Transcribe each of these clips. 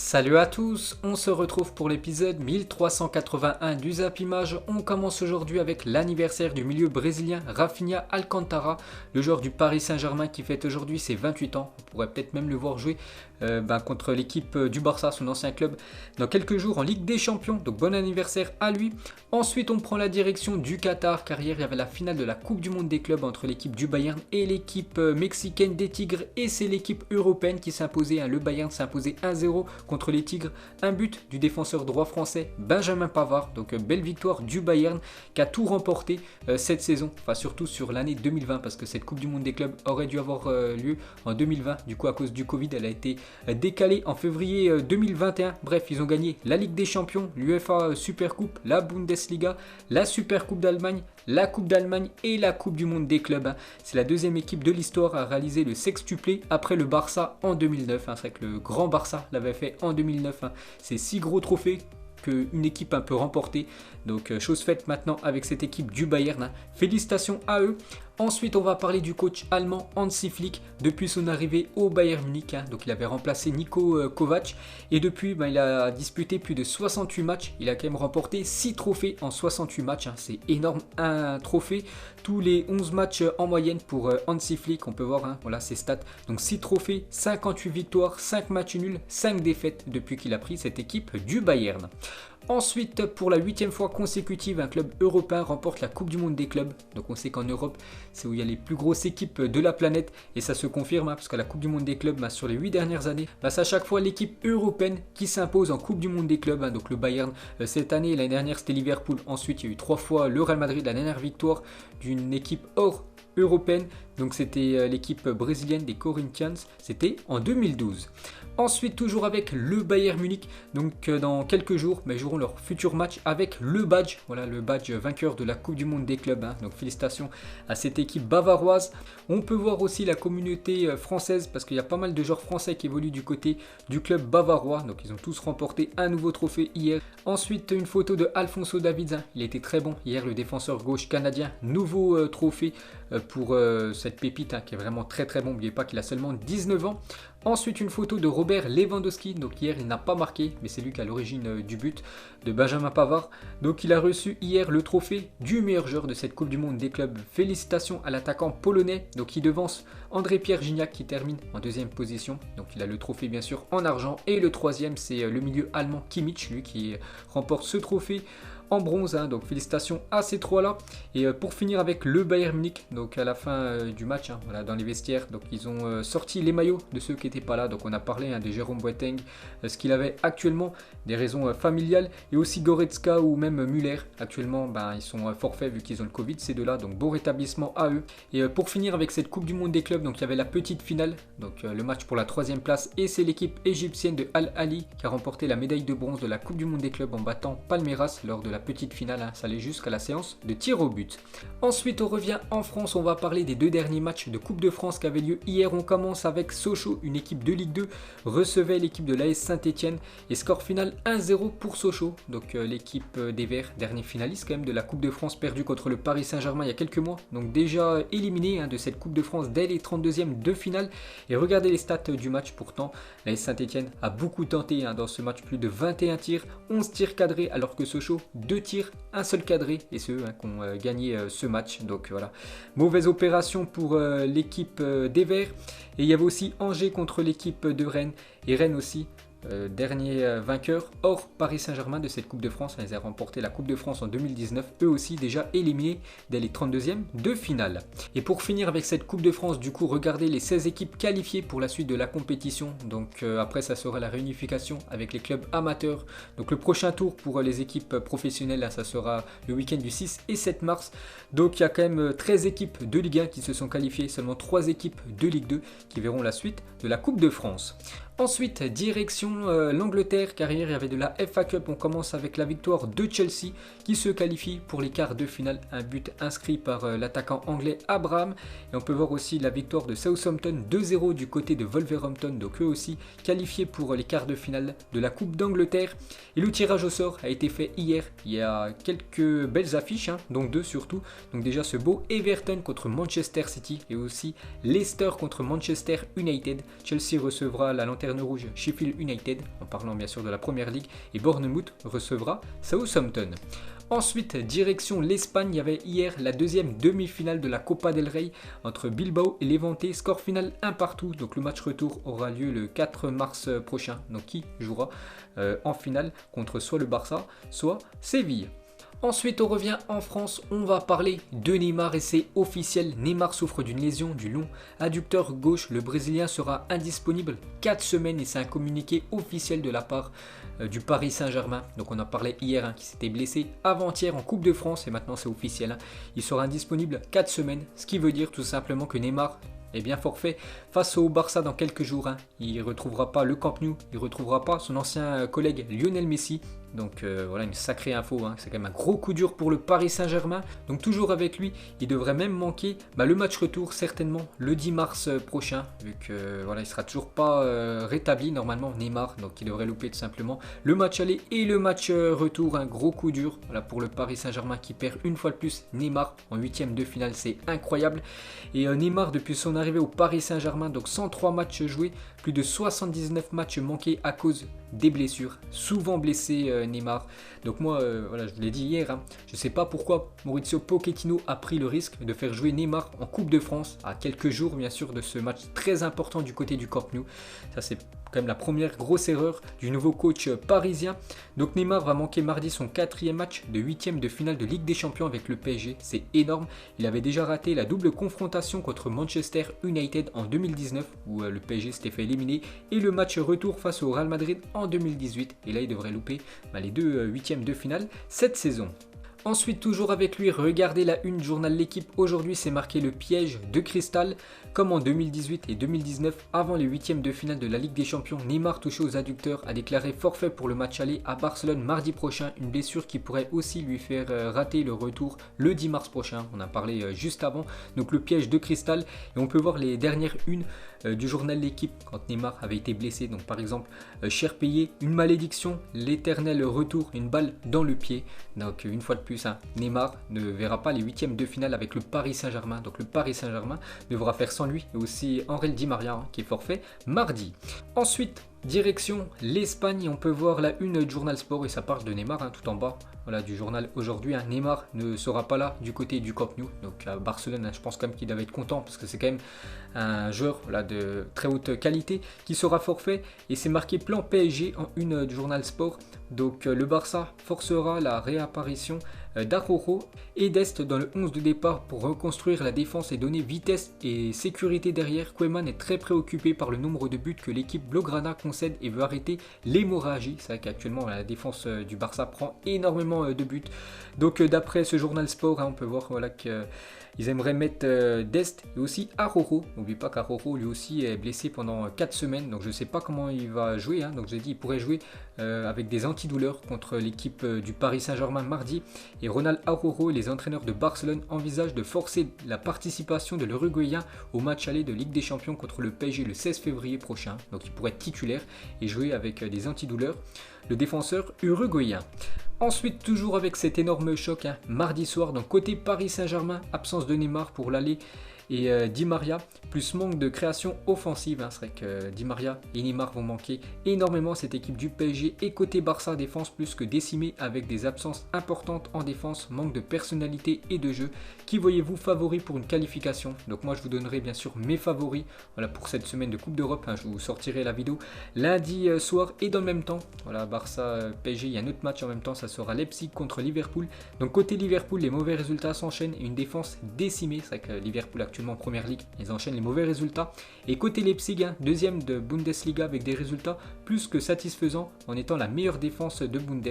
Salut à tous, on se retrouve pour l'épisode 1381 du Zap Image. On commence aujourd'hui avec l'anniversaire du milieu brésilien Rafinha Alcantara, le joueur du Paris Saint-Germain qui fête aujourd'hui ses 28 ans. On pourrait peut-être même le voir jouer contre l'équipe du Barça, son ancien club, dans quelques jours en Ligue des Champions. Donc bon anniversaire à lui. Ensuite on prend la direction du Qatar car hier il y avait la finale de la Coupe du Monde des clubs entre l'équipe du Bayern et l'équipe mexicaine des Tigres. Et c'est l'équipe européenne qui s'imposait, le Bayern s'imposait 1-0 contre les Tigres. Un but du défenseur droit français Benjamin Pavard. Donc belle victoire du Bayern qui a tout remporté cette saison. Enfin surtout sur l'année 2020 parce que cette Coupe du Monde des clubs aurait dû avoir lieu en 2020. Du coup à cause du Covid elle a été décalée en février 2021. Bref ils ont gagné la Ligue des Champions, l'UEFA Super Coupe, la Bundesliga, la Super Coupe d'Allemagne, la Coupe d'Allemagne et la Coupe du Monde des clubs. C'est la deuxième équipe de l'histoire à réaliser le sextuplé après le Barça en 2009. C'est vrai que le grand Barça l'avait fait en 2009. C'est 6 gros trophées qu'une équipe peut remporter. Donc chose faite maintenant avec cette équipe du Bayern. Félicitations à eux. Ensuite, on va parler du coach allemand Hansi Flick depuis son arrivée au Bayern Munich. Donc il avait remplacé Niko Kovac et depuis il a disputé plus de 68 matchs. Il a quand même remporté 6 trophées en 68 matchs. C'est énorme, un trophée tous les 11 matchs en moyenne pour Hansi Flick. On peut voir voilà ses stats. Donc 6 trophées, 58 victoires, 5 matchs nuls, 5 défaites depuis qu'il a pris cette équipe du Bayern. Ensuite, pour la 8e fois consécutive, un club européen remporte la Coupe du Monde des clubs. Donc on sait qu'en Europe, c'est où il y a les plus grosses équipes de la planète. Et ça se confirme, parce qu'à la Coupe du Monde des clubs, sur les 8 dernières années, c'est à chaque fois l'équipe européenne qui s'impose en Coupe du Monde des clubs. Donc le Bayern, cette année, l'année dernière, c'était Liverpool. Ensuite, il y a eu 3 fois le Real Madrid, la dernière victoire d'une équipe hors européenne. Donc c'était l'équipe brésilienne des Corinthians. C'était en 2012. Ensuite, toujours avec le Bayern Munich, donc dans quelques jours, joueront leur futur match avec le badge, voilà le badge vainqueur de la Coupe du Monde des clubs. Donc félicitations à cette équipe bavaroise. On peut voir aussi la communauté française parce qu'il y a pas mal de joueurs français qui évoluent du côté du club bavarois. Donc ils ont tous remporté un nouveau trophée hier. Ensuite, une photo de Alphonso Davids, il était très bon hier, le défenseur gauche canadien. Nouveau trophée pour cette pépite qui est vraiment très très bon. N'oubliez pas qu'il a seulement 19 ans. Ensuite, une photo de Robert Lewandowski. Donc hier, il n'a pas marqué, mais c'est lui qui est à l'origine du but de Benjamin Pavard. Donc il a reçu hier le trophée du meilleur joueur de cette Coupe du Monde des clubs. Félicitations à l'attaquant polonais. Donc il devance André-Pierre Gignac qui termine en 2e position. Donc il a le trophée bien sûr en argent. Et le 3e, c'est le milieu allemand Kimmich, lui qui remporte ce trophée en bronze. Donc félicitations à ces trois là. Et pour finir avec le Bayern Munich, donc à la fin du match, voilà, dans les vestiaires, donc ils ont sorti les maillots de ceux qui n'étaient pas là. Donc on a parlé de Jérôme Boateng, ce qu'il avait actuellement, des raisons familiales, et aussi Goretzka ou même Müller. Actuellement ils sont forfaits vu qu'ils ont le Covid, ces deux là, donc bon rétablissement à eux. Et pour finir avec cette Coupe du Monde des clubs, donc il y avait la petite finale, donc le match pour la 3e place, et c'est l'équipe égyptienne de Al Ahly qui a remporté la médaille de bronze de la Coupe du Monde des clubs en battant Palmeiras lors de la petite finale. Ça allait jusqu'à la séance de tir au but. Ensuite on revient en France, on va parler des 2 derniers matchs de Coupe de France qui avaient lieu hier. On commence avec Sochaux, une équipe de Ligue 2 recevait l'équipe de l'AS Saint-Etienne et score final 1-0 pour Sochaux. Donc l'équipe des Verts, dernier finaliste quand même de la Coupe de France, perdue contre le Paris Saint-Germain il y a quelques mois, donc déjà éliminé de cette Coupe de France dès les 32e de finale. Et regardez les stats du match, pourtant l'AS Saint-Etienne a beaucoup tenté dans ce match, plus de 21 tirs, 11 tirs cadrés, alors que Sochaux 2 tirs, un seul cadré, et c'est eux qui ont gagné ce match. Donc voilà, mauvaise opération pour l'équipe des Verts. Et il y avait aussi Angers contre l'équipe de Rennes, et Rennes aussi dernier vainqueur hors Paris Saint-Germain de cette Coupe de France. Ils ont remporté la Coupe de France en 2019, eux aussi déjà éliminés dès les 32e de finale. Et pour finir avec cette Coupe de France, du coup regardez les 16 équipes qualifiées pour la suite de la compétition. Donc après ça sera la réunification avec les clubs amateurs. Donc le prochain tour pour les équipes professionnelles, ça sera le week-end du 6 et 7 mars. Donc il y a quand même 13 équipes de Ligue 1 qui se sont qualifiées, seulement 3 équipes de Ligue 2 qui verront la suite de la Coupe de France. Ensuite, direction l'Angleterre, car hier il y avait de la FA Cup. On commence avec la victoire de Chelsea qui se qualifie pour les quarts de finale. Un but inscrit par l'attaquant anglais Abraham. Et on peut voir aussi la victoire de Southampton 2-0 du côté de Wolverhampton. Donc eux aussi qualifiés pour les quarts de finale de la Coupe d'Angleterre. Et le tirage au sort a été fait hier. Il y a quelques belles affiches, donc 2 surtout. Donc déjà ce beau Everton contre Manchester City et aussi Leicester contre Manchester United. Chelsea recevra la lanterne Lanterne Rouge Sheffield United, en parlant bien sûr de la Première Ligue, et Bournemouth recevra Southampton. Ensuite, direction l'Espagne, il y avait hier la deuxième demi-finale de la Copa del Rey entre Bilbao et Levante, score final 1-1. Donc le match retour aura lieu le 4 mars prochain, donc qui jouera en finale contre soit le Barça, soit Séville. Ensuite, on revient en France, on va parler de Neymar et c'est officiel. Neymar souffre d'une lésion du long adducteur gauche. Le Brésilien sera indisponible 4 semaines et c'est un communiqué officiel de la part du Paris Saint-Germain. Donc on a parlé hier qui s'était blessé avant-hier en Coupe de France et maintenant c'est officiel. Il sera indisponible 4 semaines, ce qui veut dire tout simplement que Neymar est bien forfait face au Barça dans quelques jours. Il ne retrouvera pas le Camp Nou, il ne retrouvera pas son ancien collègue Lionel Messi. Donc voilà une sacrée info, c'est quand même un gros coup dur pour le Paris Saint-Germain. Donc toujours avec lui, il devrait même manquer le match retour certainement le 10 mars prochain. Vu que voilà, il sera toujours pas rétabli normalement Neymar, donc il devrait louper tout simplement le match aller et le match retour. Un gros coup dur pour le Paris Saint-Germain qui perd une fois de plus Neymar en huitième de finale, c'est incroyable. Et Neymar depuis son arrivée au Paris Saint-Germain, donc 103 matchs joués, plus de 79 matchs manqués à cause des blessures, souvent blessé Neymar. Donc moi, voilà, je vous l'ai dit hier, je ne sais pas pourquoi Mauricio Pochettino a pris le risque de faire jouer Neymar en Coupe de France, à quelques jours bien sûr de ce match très important du côté du Camp Nou. Ça c'est quand même la première grosse erreur du nouveau coach parisien. Donc Neymar va manquer mardi son 4e match de 8e de finale de Ligue des Champions avec le PSG, c'est énorme. Il avait déjà raté la double confrontation contre Manchester United en 2019 où le PSG s'était fait éliminer et le match retour face au Real Madrid en 2018 et là il devrait louper les deux 8e de finale cette saison. Ensuite, toujours avec lui, regardez la une du journal L'Équipe. Aujourd'hui, c'est marqué le piège de cristal. Comme en 2018 et 2019, avant les 8e de finale de la Ligue des Champions, Neymar touché aux adducteurs a déclaré forfait pour le match aller à Barcelone mardi prochain. Une blessure qui pourrait aussi lui faire rater le retour le 10 mars prochain. On a parlé juste avant. Donc le piège de cristal. Et on peut voir les dernières unes du journal L'Équipe quand Neymar avait été blessé. Donc par exemple, cher payé, une malédiction, l'éternel retour, une balle dans le pied. Donc une fois de plus, Neymar ne verra pas les 8e de finale avec le Paris Saint-Germain. Donc le Paris Saint-Germain devra faire sans lui et aussi Angel Di Maria qui est forfait mardi. Ensuite, direction l'Espagne, on peut voir la une du journal Sport et ça parle de Neymar tout en bas. Voilà, du journal aujourd'hui, Neymar ne sera pas là du côté du Camp Nou. Donc à Barcelone, je pense quand même qu'il devait être content parce que c'est quand même un joueur de très haute qualité qui sera forfait. Et c'est marqué plan PSG en une du journal Sport. Donc le Barça forcera la réapparition d'Araujo et d'Est dans le 11 de départ pour reconstruire la défense et donner vitesse et sécurité derrière. Koeman est très préoccupé par le nombre de buts que l'équipe Blaugrana concède et veut arrêter l'hémorragie. C'est vrai qu'actuellement la défense du Barça prend énormément de buts. Donc d'après ce journal Sport, on peut voir qu'ils aimeraient mettre Dest et aussi Araujo. N'oubliez pas qu'Araujo lui aussi est blessé pendant 4 semaines, donc je ne sais pas comment il va jouer. Donc j'ai dit il pourrait jouer avec des antidouleurs contre l'équipe du Paris Saint-Germain mardi. Et Ronald Araujo et les entraîneurs de Barcelone envisagent de forcer la participation de l'Uruguayen au match aller de Ligue des Champions contre le PSG le 16 février prochain. Donc il pourrait être titulaire et jouer avec des antidouleurs, le défenseur uruguayen. Ensuite, toujours avec cet énorme choc, mardi soir, donc côté Paris Saint-Germain, absence de Neymar pour l'aller et Di Maria, plus manque de création offensive. C'est vrai que Di Maria et Neymar vont manquer énormément cette équipe du PSG. Et côté Barça, défense plus que décimée avec des absences importantes en défense, manque de personnalité et de jeu. Qui voyez-vous favori pour une qualification? Donc moi je vous donnerai bien sûr mes favoris pour cette semaine de Coupe d'Europe. Je vous sortirai la vidéo lundi soir et dans le même temps. Barça PSG, il y a un autre match en même temps, ça sera Leipzig contre Liverpool. Donc côté Liverpool, les mauvais résultats s'enchaînent et une défense décimée. C'est vrai que Liverpool actuellement en première ligue, ils enchaînent les mauvais résultats. Et côté Leipzig, deuxième de Bundesliga avec des résultats plus que satisfaisants en étant la meilleure défense de Bundes.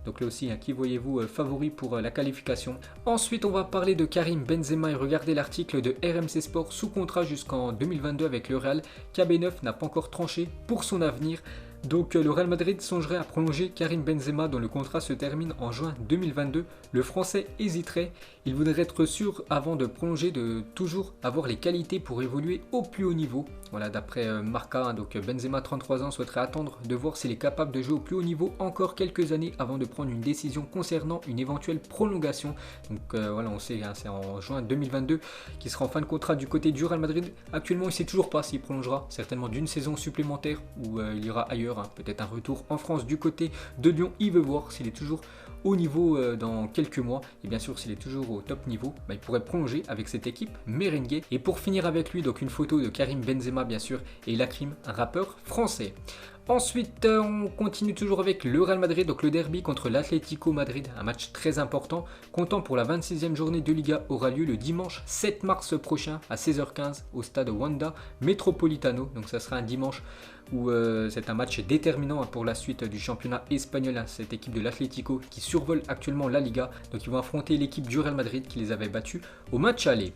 Donc là aussi, qui voyez-vous favori pour la qualification? Ensuite, on va parler de Karim Benzema et regardez l'article de RMC Sport sous contrat jusqu'en 2022 avec le Real. KB9 n'a pas encore tranché pour son avenir. Donc le Real Madrid songerait à prolonger Karim Benzema dont le contrat se termine en juin 2022. Le Français hésiterait, il voudrait être sûr avant de prolonger de toujours avoir les qualités pour évoluer au plus haut niveau. Voilà, d'après Marca, hein, donc Benzema, 33 ans, souhaiterait attendre de voir s'il est capable de jouer au plus haut niveau encore quelques années avant de prendre une décision concernant une éventuelle prolongation. Donc voilà, on sait, hein, c'est en juin 2022 qu'il sera en fin de contrat du côté du Real Madrid. Actuellement, il ne sait toujours pas s'il prolongera, certainement d'une saison supplémentaire ou il ira ailleurs, hein, peut-être un retour en France du côté de Lyon. Il veut voir s'il est toujours au niveau dans quelques mois, et bien sûr s'il est toujours au top niveau, il pourrait prolonger avec cette équipe merengue. Et pour finir avec lui, donc une photo de Karim Benzema bien sûr et Lakrim, un rappeur français. Ensuite, on continue toujours avec le Real Madrid, donc le derby contre l'Atlético Madrid, un match très important, comptant pour la 26e journée de Liga, aura lieu le dimanche 7 mars prochain à 16h15 au stade Wanda Metropolitano. Donc ça sera un dimanche où c'est un match déterminant pour la suite du championnat espagnol, cette équipe de l'Atlético qui survole actuellement la Liga. Donc ils vont affronter l'équipe du Real Madrid qui les avait battus au match aller.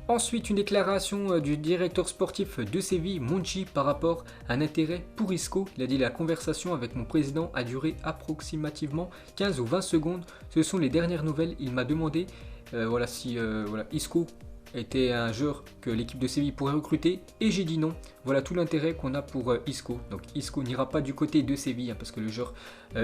Ensuite, une déclaration du directeur sportif de Séville, Monchi, par rapport à un intérêt pour Isco. Il a dit: la conversation avec mon président a duré approximativement 15 ou 20 secondes. Ce sont les dernières nouvelles. Il m'a demandé si Isco était un joueur que l'équipe de Séville pourrait recruter et j'ai dit non. Voilà tout l'intérêt qu'on a pour Isco. Donc Isco n'ira pas du côté de Séville parce que le joueur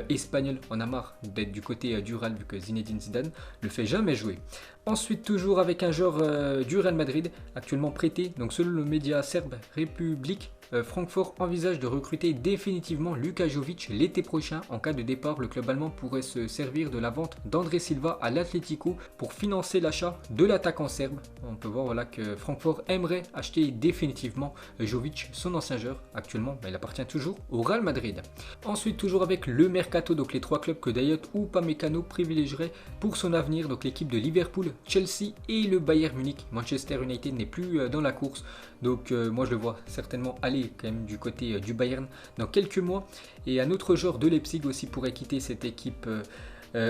espagnol en a marre d'être du côté du Real vu que Zinedine Zidane le fait jamais jouer. Ensuite, toujours avec un joueur du Real Madrid actuellement prêté. Donc selon le média serbe Republik, Francfort envisage de recruter définitivement Luka Jovic l'été prochain. En cas de départ, le club allemand pourrait se servir de la vente d'André Silva à l'Atlético pour financer l'achat de l'attaquant serbe. On peut voir que Francfort aimerait acheter définitivement Jovic, son ancien joueur. Actuellement, il appartient toujours au Real Madrid. Ensuite, toujours avec le mercato, donc les trois clubs que Dayot ou Upamecano privilégierait pour son avenir. Donc l'équipe de Liverpool, Chelsea et le Bayern Munich. Manchester United n'est plus dans la course. Donc moi je le vois certainement aller quand même du côté du Bayern dans quelques mois. Et un autre joueur de Leipzig aussi pourrait quitter cette équipe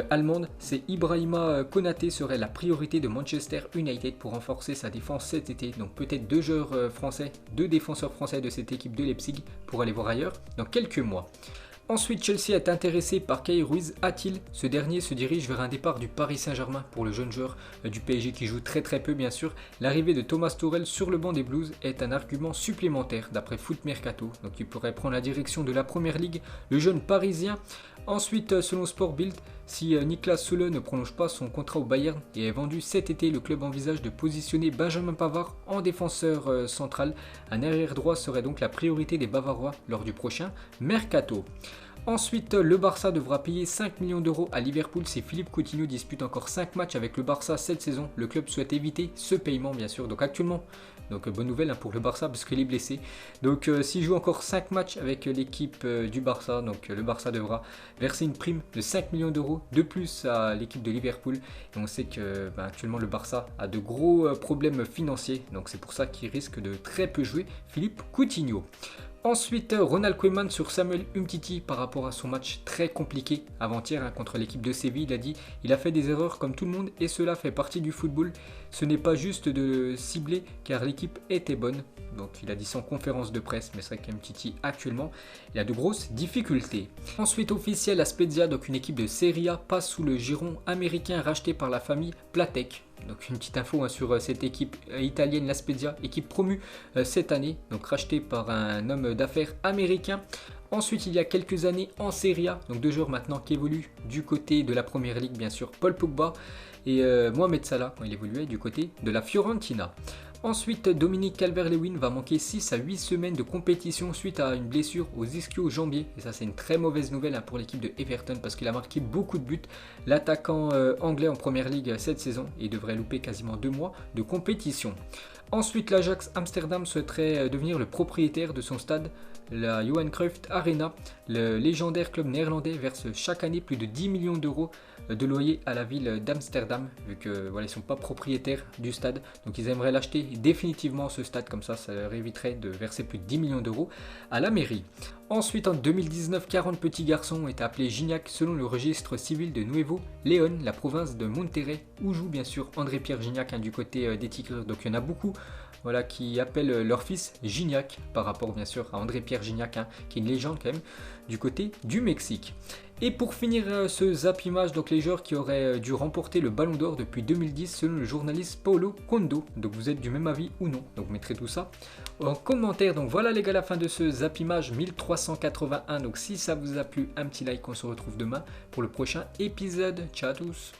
allemande, c'est Ibrahima Konaté, serait la priorité de Manchester United pour renforcer sa défense cet été. Donc peut-être deux défenseurs français de cette équipe de Leipzig pour aller voir ailleurs dans quelques mois. Ensuite, Chelsea est intéressé par Kai Ruiz Atil. Ce dernier se dirige vers un départ du Paris Saint-Germain pour le jeune joueur du PSG qui joue très peu bien sûr. L'arrivée de Thomas Tuchel sur le banc des Blues est un argument supplémentaire d'après Foot Mercato. Donc il pourrait prendre la direction de la Première Ligue, le jeune Parisien. Ensuite, selon Sport Bild, si Niklas Süle ne prolonge pas son contrat au Bayern et est vendu cet été, le club envisage de positionner Benjamin Pavard en défenseur central. Un arrière droit serait donc la priorité des Bavarois lors du prochain Mercato. Ensuite, le Barça devra payer 5 millions d'euros à Liverpool si Philippe Coutinho dispute encore 5 matchs avec le Barça cette saison. Le club souhaite éviter ce paiement bien sûr. Donc actuellement, bonne nouvelle pour le Barça parce qu'il est blessé. Donc s'il joue encore 5 matchs avec l'équipe du Barça, donc le Barça devra verser une prime de 5 millions d'euros de plus à l'équipe de Liverpool. Et on sait que actuellement le Barça a de gros problèmes financiers. Donc c'est pour ça qu'il risque de très peu jouer Philippe Coutinho. Ensuite, Ronald Koeman sur Samuel Umtiti par rapport à son match très compliqué avant-hier contre l'équipe de Séville. Il a dit: il a fait des erreurs comme tout le monde et cela fait partie du football. Ce n'est pas juste de cibler car l'équipe était bonne. Donc il a dit ça en conférence de presse, mais c'est vrai qu'Umtiti actuellement il a de grosses difficultés. Ensuite, officiel, la Spezia, donc une équipe de Serie A, passe sous le giron américain racheté par la famille Platek. Donc une petite info sur cette équipe italienne, la Spezia, équipe promue cette année, donc rachetée par un homme d'affaires américain. Ensuite, il y a quelques années en Serie A, donc deux joueurs maintenant qui évoluent du côté de la Première Ligue, bien sûr, Paul Pogba et Mohamed Salah, quand il évoluait du côté de la Fiorentina. Ensuite, Dominique Calvert-Lewin va manquer 6 à 8 semaines de compétition suite à une blessure aux ischio-jambiers. Et ça, c'est une très mauvaise nouvelle pour l'équipe de Everton parce qu'il a marqué beaucoup de buts. L'attaquant anglais en Première Ligue cette saison et devrait louper quasiment 2 mois de compétition. Ensuite, l'Ajax Amsterdam souhaiterait devenir le propriétaire de son stade, la Johan Cruyff Arena. Le légendaire club néerlandais verse chaque année plus de 10 millions d'euros de loyer à la ville d'Amsterdam, vu que ils sont pas propriétaires du stade. Donc ils aimeraient l'acheter définitivement ce stade, comme ça leur éviterait de verser plus de 10 millions d'euros à la mairie. Ensuite, en 2019, 40 petits garçons ont été appelés Gignac selon le registre civil de Nuevo León, la province de Monterrey, où joue bien sûr André-Pierre Gignac du côté des Tigres. Donc il y en a beaucoup qui appellent leur fils Gignac par rapport bien sûr à André-Pierre Gignac, qui est une légende quand même du côté du Mexique. Et pour finir ce Zap Image, donc les joueurs qui auraient dû remporter le Ballon d'Or depuis 2010 selon le journaliste Paulo Condo. Donc vous êtes du même avis ou non? Donc vous mettrez tout ça en commentaire. Donc voilà les gars, la fin de ce Zap Image 1381. Donc si ça vous a plu, un petit like, on se retrouve demain pour le prochain épisode. Ciao à tous.